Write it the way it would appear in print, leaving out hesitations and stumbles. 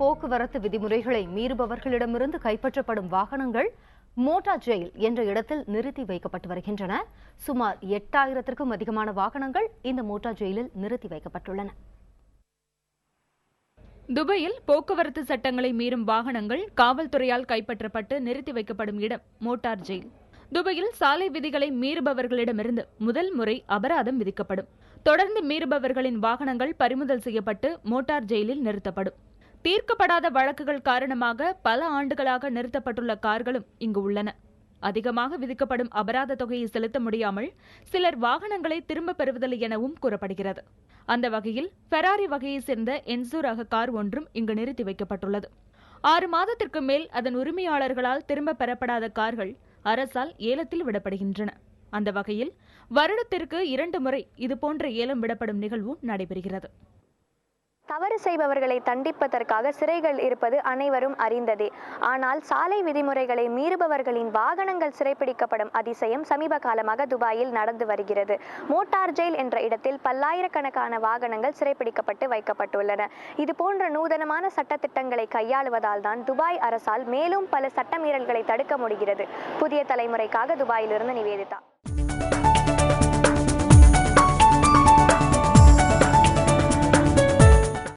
போக்குவரத்து விதிமுறைகளை மீறுபவர்களிடமிருந்து கைப்பற்றப்படும் வாகனங்கள் மோட்டார் ஜெயில் என்ற இடத்தில் நிறுத்தி வைக்கப்பட்டு வருகின்றன. சுமார் 8000க்கும் அதிகமான வாகனங்கள் இந்த மோட்டார் ஜெயிலில் நிறுத்தி வைக்கப்பட்டுள்ளன. துபாயில் போக்குவரத்து சட்டங்களை மீறும் வாகனங்கள் காவல்துறையால் கைப்பற்றப்பட்டு நிறுத்தி வைக்கப்படும் இடம் மோட்டார் ஜெயில். துபாயில் சாலை விதிகளை மீறுபவர்களிடமிருந்து முதல் முறை அபராதம் விதிக்கப்படும். தொடர்ந்து மீறுபவர்களின் வாகனங்கள் பறிமுதல் செய்யப்பட்டு மோட்டார் ஜெயிலில் நிறுத்தப்படும். தீர்க்கப்படாத வழக்குகள் காரணமாக பல ஆண்டுகளாக நிறுத்தப்பட்டுள்ள கார்களும் இங்கு உள்ளன. அதிகமாக விதிக்கப்படும் அபராத தொகையை செலுத்த முடியாமல் சிலர் வாகனங்களை திரும்ப பெறுவதில்லை எனவும் கூறப்படுகிறது. அந்த வகையில் ஃபெராரி வகையை சேர்ந்த என்சோ ரக கார் ஒன்றும் இங்கு நிறுத்தி வைக்கப்பட்டுள்ளது. 6 மாதத்திற்கு மேல் அதன் உரிமையாளர்களால் திரும்ப பெறப்படாத கார்கள் அரசால் ஏலத்தில் விடப்படுகின்றன. அந்த வகையில் வருடத்திற்கு 2 முறை இதுபோன்ற ஏலம் விடப்படும் நிகழ்வும் நடைபெறுகிறது. தவறு செய்பவர்களை தண்டிப்பதற்காக சிறைகள் இருப்பது அனைவரும் அறிந்ததே. ஆனால் சாலை விதிமுறைகளை மீறுபவர்களின் வாகனங்கள் சிறைப்பிடிக்கப்படும் அதிசயம் சமீப காலமாக துபாயில் நடந்து வருகிறது. மோட்டார் ஜெயில் என்ற இடத்தில் பல்லாயிரக்கணக்கான வாகனங்கள் சிறைப்பிடிக்கப்பட்டு வைக்கப்பட்டுள்ளன. இதுபோன்ற நூதனமான சட்டத்திட்டங்களை கையாளுவதால் தான் துபாய் அரசால் மேலும் பல சட்டமீறல்களை தடுக்க முடிகிறது. புதிய தலைமுறைக்காக துபாயிலிருந்து நிவேதிதா.